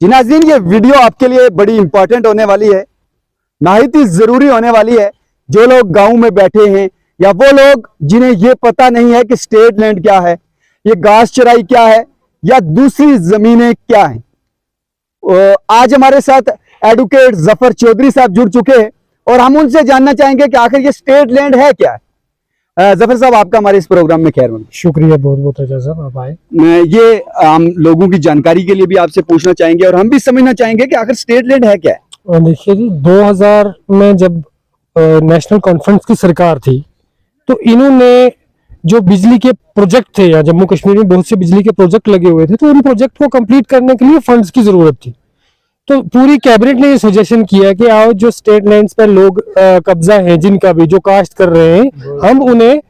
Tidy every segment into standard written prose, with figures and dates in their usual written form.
जी नाज़रीन, ये वीडियो आपके लिए बड़ी इंपॉर्टेंट होने वाली है, नहायत ही जरूरी होने वाली है। जो लोग गांव में बैठे हैं या वो लोग जिन्हें ये पता नहीं है कि स्टेट लैंड क्या है, ये घास चराई क्या है या दूसरी जमीनें क्या हैं। आज हमारे साथ एडवोकेट जफर चौधरी साहब जुड़ चुके हैं और हम उनसे जानना चाहेंगे कि आखिर ये स्टेट लैंड है क्या है। जफर साहब, आपका हमारे इस प्रोग्राम में खैर मकदम। शुक्रिया, बहुत बहुत अच्छा साहब आप आए। ये हम लोगों की जानकारी के लिए भी आपसे पूछना चाहेंगे और हम भी समझना चाहेंगे कि आखिर स्टेट लैंड है क्या है। देखिए जी, 2000 में जब नेशनल कॉन्फ्रेंस की सरकार थी तो इन्होंने जो बिजली के प्रोजेक्ट थे, या जम्मू कश्मीर में बहुत से बिजली के प्रोजेक्ट लगे हुए थे, तो उन प्रोजेक्ट को कंप्लीट करने के लिए फंड्स की जरूरत थी। तो पूरी कैबिनेट ने ये सजेशन किया कि आओ जो स्टेट लैंड्स पर लोग कब्जा है, जिनका भी जो काश्त कर रहे हैं, हम उन्हें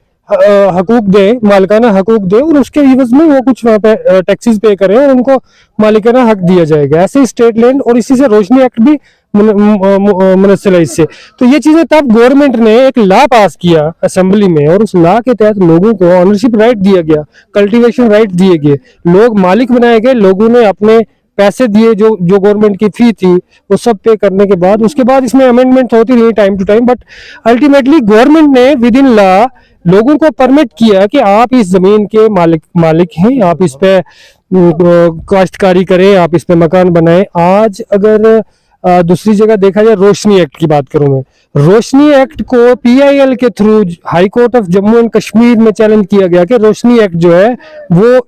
हकूक दें, मालिकाना हकूक दें और उसके एवज में वो कुछ वहाँ पे टैक्सेस पे करें और उनको मालिकाना हक दिया जाएगा। ऐसे स्टेट लैंड, और इसी से रोशनी एक्ट भी मुनस्सिल है इससे। तो ये चीजें तब गवर्नमेंट ने एक लॉ पास किया असेंबली में, और उस लॉ के तहत लोगों को ऑनरशिप राइट दिया गया, कल्टीवेशन राइट दिए गए, लोग मालिक बनाए गए, लोगों ने अपने पैसे दिए, जो गवर्नमेंट की फी थी वो सब पे करने के बाद, उसके बाद इसमें अमेंडमेंट होती रही time to time, but ultimately government ने विद इन लॉ लोगों को परमिट किया कि आप इस जमीन के मालिक हैं, आप इस पे काश्तकारी करें, आप इस पे मकान बनाएं। आज अगर दूसरी जगह देखा जाए, रोशनी एक्ट की बात करूं मैं, रोशनी एक्ट को PIL के through high court of Jammu and Kashmir में चैलेंज किया गया कि रोशनी एक्ट जो है वो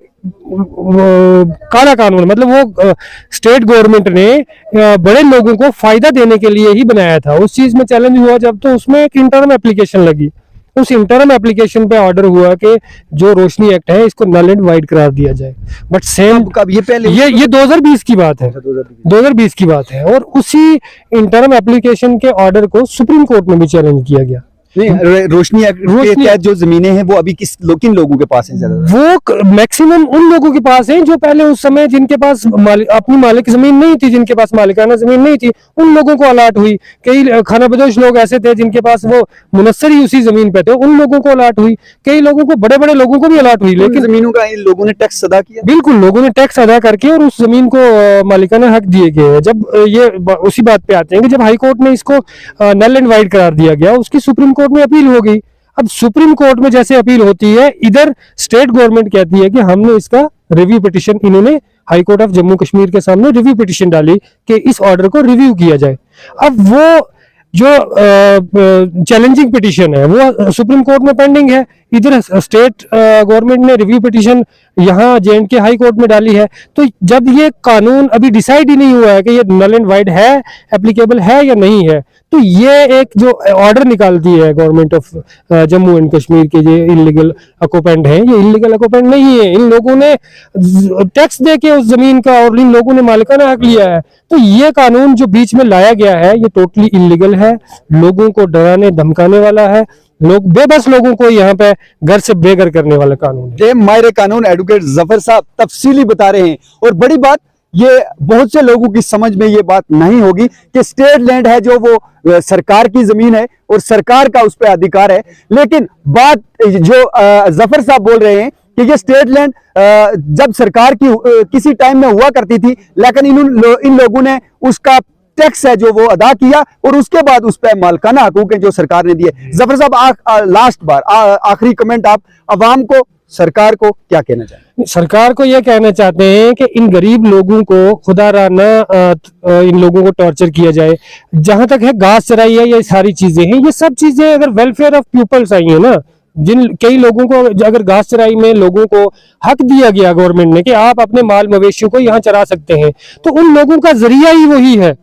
काला कानून, मतलब वो स्टेट गवर्नमेंट ने बड़े लोगों को फायदा देने के लिए ही बनाया था। उस चीज में चैलेंज हुआ जब, तो उसमें एक इंटरम एप्लीकेशन लगी। उस इंटरम एप्लीकेशन पे ऑर्डर हुआ कि जो रोशनी एक्ट है इसको नल एंड वाइड करार दिया जाए। बट सेम कब ये पहले ये 2020 की बात है, 2020 की बात है, और उसी इंटरम एप्लीकेशन के ऑर्डर को सुप्रीम कोर्ट में भी चैलेंज किया गया। नहीं, रोशनी एक्ट के तहत जो जमीनें हैं वो अभी किन लोगों के पास हैं? वो मैक्सिमम उन लोगों के पास हैं जो पहले उस समय जिनके पास अपनी मालिक जमीन नहीं थी, जिनके पास मालिकाना जमीन नहीं थी, उन लोगों को अलाट हुई। कई खानाबदोश लोग ऐसे थे जिनके पास वो मुनस्सर ही उसी जमीन पे थे, उन लोगों को अलाट हुई। कई लोगों को, बड़े बड़े लोगों को भी अलाट हुई, लेकिन जमीनों का इन लोगों ने टैक्स अदा किया। बिल्कुल, लोगों ने टैक्स अदा करके और उस जमीन को मालिकाना हक दिए गए। जब ये उसी बात पे आते हैं कि जब हाई कोर्ट ने इसको नल एंड वाइड करार दिया गया, उसकी सुप्रीम कोर्ट में अपील हो गई। अब सुप्रीम कोर्ट में जैसे अपील होती है, इधर स्टेट गवर्नमेंट कहती है कि हमने इसका रिव्यू पिटीशन, इन्होंने high court of Jammu Kashmir के सामने रिव्यू पिटीशन डाली कि इस ऑर्डर को रिव्यू किया जाए। अब वो जो चैलेंजिंग पिटीशन है वो सुप्रीम कोर्ट में पेंडिंग है, इधर स्टेट गवर्नमेंट ने रिव्यू पिटीशन यहाँ J&K हाई कोर्ट में डाली है। तो जब ये कानून अभी डिसाइड ही नहीं हुआ है कि ये नल एंड वाइड है, एप्लीकेबल है या नहीं है, तो ये एक जो ऑर्डर निकालती है government of Jammu and Kashmir के, ये इलीगल ऑक्यूपेंट हैं, ये इलीगल ऑक्यूपेंट नहीं है, इन लोगों ने टैक्स दे के उस जमीन का और इन लोगों ने मालिकाना हक लिया है। तो ये कानून जो बीच में लाया गया है ये टोटली इलीगल है, लोगों को डराने धमकाने वाला है, लोग बेबस लोगों को यहाँ पे घर से बेघर करने वाला कानून है। माहिर कानून एडवोकेट जफर साहब तफसीली बता रहे हैं। और बड़ी बात, ये बहुत से लोगों की समझ में ये बात नहीं होगी कि स्टेट लैंड है जो वो सरकार की जमीन है और सरकार का उस पर अधिकार है। लेकिन बात जो जफर साहब बोल रहे हैं कि ये स्टेट लैंड जब सरकार की किसी टाइम में हुआ करती थी, लेकिन इन लोगों ने उसका टैक्स है जो वो अदा किया और उसके बाद उस पर मालिकाना हकूक है जो सरकार ने दिए। जफर साहब, लास्ट बार आखिरी कमेंट, आप अवाम को, सरकार को क्या कहना चाहते हैं? सरकार को यह कहना चाहते हैं कि इन गरीब लोगों को खुदाराना इन लोगों को टॉर्चर किया जाए। जहां तक है घास चराई है, ये सारी चीजें हैं, ये सब चीजें अगर वेलफेयर ऑफ पीपल्स आई है ना, जिन कई लोगों को अगर घास चराई में लोगों को हक दिया गया गवर्नमेंट ने कि आप अपने माल मवेशियों को यहाँ चरा सकते हैं, तो उन लोगों का जरिया ही वही है,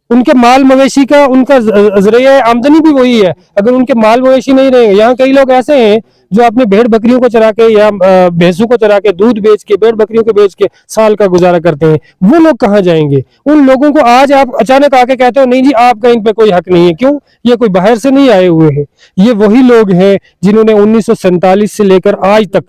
उनके माल मवेशी का उनका जरिया आमदनी भी वही है। अगर उनके माल मवेशी नहीं रहेंगे, यहाँ कई लोग ऐसे हैं जो अपने भेड़ बकरियों को चरा के या भैंसों को चरा के, दूध बेच के, भेड़ बकरियों को बेच के साल का गुजारा करते हैं, वो लोग कहाँ जाएंगे? उन लोगों को आज आप अचानक आके कहते हो नहीं जी आपका इन पे कोई हक नहीं है। क्यों? ये कोई बाहर से नहीं आए हुए हैं, ये वही लोग हैं जिन्होंने 1947 से लेकर आज तक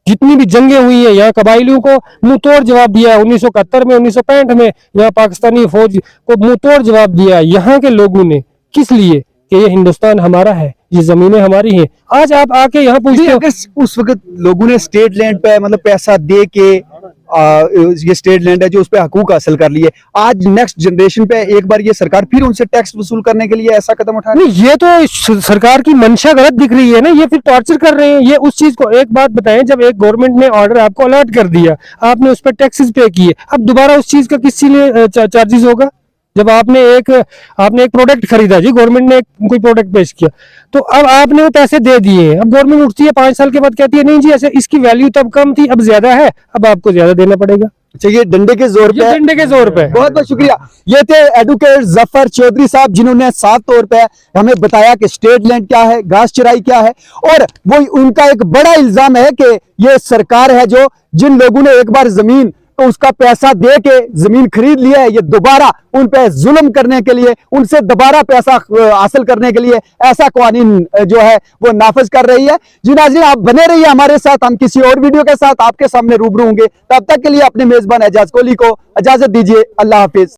जितनी भी जंगें हुई है, यहाँ कबाइलियों को मुंह तोड़ जवाब दिया है। 1971 में, 1965 में यहाँ पाकिस्तानी फौज को मुंह तोड़ जवाब दिया यहाँ के लोगों ने। किस लिए? कि ये हिंदुस्तान हमारा है, ये जमीनें हमारी हैं। आज आप आके यहाँ पूछते हो, उस वक्त लोगों ने स्टेट लैंड पे मतलब पैसा दे के ये स्टेट लैंड है जो उस पर हकूक हासिल कर लिए, आज नेक्स्ट जनरेशन पे एक बार ये सरकार फिर उनसे टैक्स वसूल करने के लिए ऐसा कदम उठा रही है? नहीं, ये तो सरकार की मंशा गलत दिख रही है ना, ये फिर टॉर्चर कर रहे हैं। ये उस चीज को, एक बात बताएं, जब एक गवर्नमेंट ने ऑर्डर आपको अलर्ट कर दिया, आपने उस पर टैक्सेस पे किए, अब दोबारा उस चीज का किस लिए चार्जेस होगा? जब आपने एक प्रोडक्ट खरीदा, जी गवर्नमेंट ने कोई प्रोडक्ट पेश किया, तो अब आपने वो पैसे दे दिए, अब गवर्नमेंट उठती है 5 साल के बाद कहती है नहीं जी ऐसे इसकी वैल्यू तब कम थी अब ज्यादा है, अब आपको ज्यादा देना पड़ेगा। अच्छा, ये डंडे के जोर पे, डंडे के जोर पे। बहुत बहुत शुक्रिया। ये थे एडवोकेट जफर चौधरी साहब, जिन्होंने साफ तौर पे हमें बताया कि स्टेट लैंड क्या है, घास चराई क्या है, और वो उनका एक बड़ा इल्जाम है कि ये सरकार है जो, जिन लोगों ने एक बार जमीन तो उसका पैसा दे के जमीन खरीद लिया है, ये दोबारा उन पे जुल्म करने के लिए, उनसे दोबारा पैसा हासिल करने के लिए ऐसा कानून जो है वो नाफिज कर रही है। जी नाज़रीन, आप बने रहिए हमारे साथ, हम किसी और वीडियो के साथ आपके सामने रूबरू होंगे। तब तक के लिए अपने मेजबान एजाज कोहली को इजाजत दीजिए। अल्लाह हाफिज।